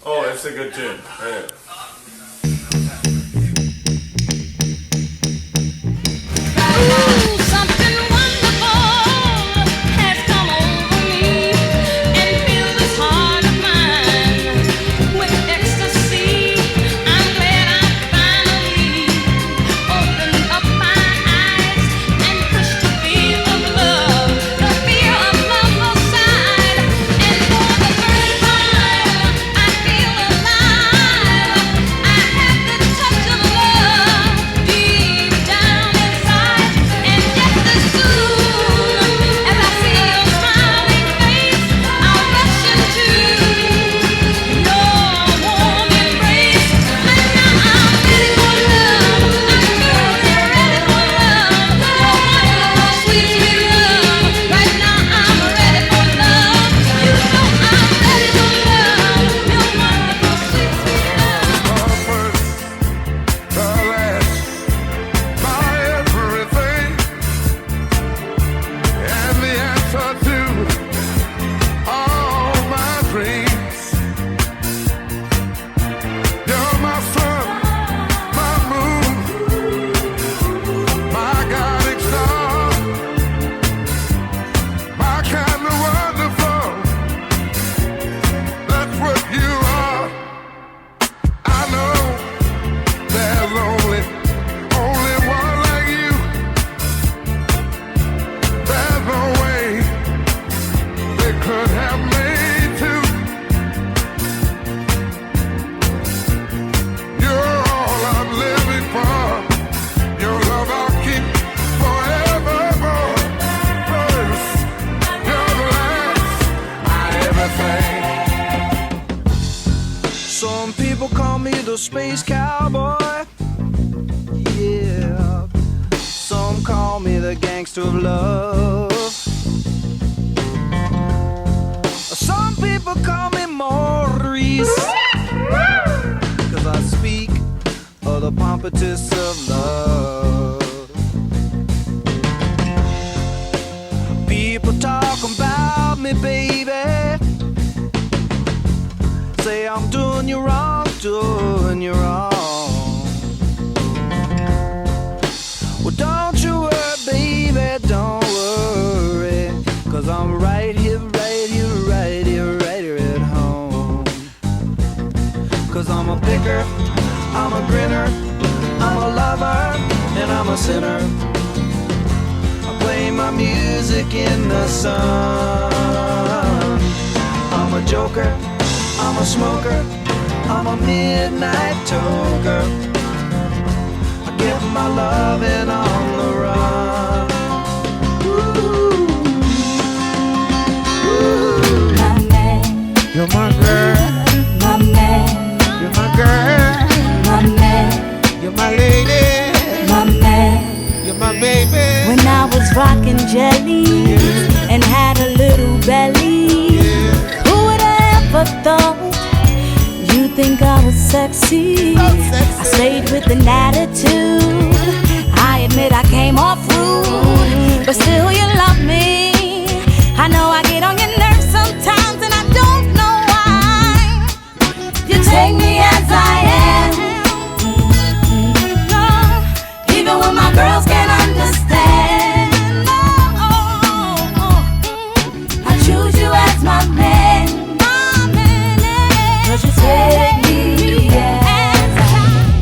Oh, it's a good tune. Yeah. Ooh, something wonderful has come over me and filled this heart of mine with ecstasy. I'm glad I finally opened up my eyes and pushed the fear of love aside. And for the first time, I feel alive. I have the touch of love deep down inside. And just as soon as I see your smiling face, I'll rush into your warm embrace. And now I'm ready for love. I'm truly ready for love. Your wonderful, sweet, sweet love. Right now I'm ready for love. You know I'm ready for love. Your wonderful, sweet, sweet love. First, the last, my everything, and the answer to all my dreams. You're my sun, my moon, my guiding star, my kind of wonderful. That's what you are. I know there's only one like you. There's no way they could have made two. You're all I'm living for. Your love I'll keep forevermore. First, you're the last, my everything. Some people call me the space cowboy. Yeah. Some call me the gangster of love. Some people call me Maurice. Cause I speak of the pompatus of love. People talk about me, baby. Say I'm doing you wrong, doing you wrong. Well, don't you worry, baby, don't worry. Cause I'm right here, right here, right here, right here at home. Cause I'm a picker, I'm a grinner, I'm a lover, and I'm a sinner. I play my music in the sun. I'm a joker, I'm a smoker, I'm a midnight toker. I get my loving on the run. Ooh. Ooh. My man, You're my girl, my man, you're my girl, my man, you're my lady, my man. you're my baby. When I was rocking jelly and had a little belly, who would have ever thought you think I was sexy? I stayed with an attitude. I admit I came off rude, but still you love me. I know I get on your nerves sometimes and I don't know why. You take me as I am, even when my girls can't understand. I choose you as my man, 'cause you take me as I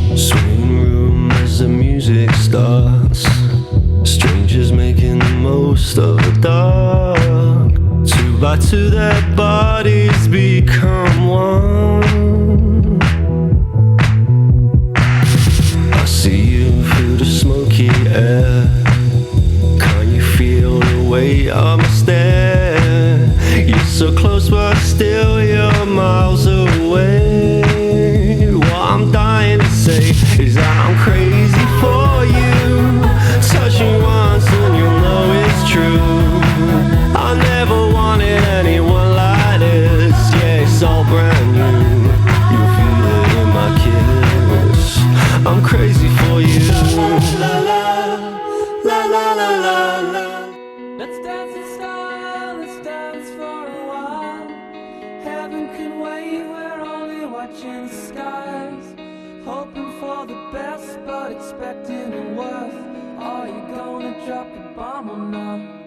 am. Swing room as the music starts. Strangers making the most of the dark. Two by two, their bodies become one. I see you through the smoky air. Can't you feel the weight of my stare? You're so close, but still you're miles away. What I'm dying to say is that I'm crazy for you. Touch you once and you'll know it's true. I never wanted anyone like this. Yeah, it's all brand new. You'll feel it in my kiss. I'm crazy for you. La la la la la la la. Let's dance in style, let's dance for a while. Heaven can wait, we're only watching the skies, hoping for the best but expecting the worst. Are you gonna drop the bomb or not?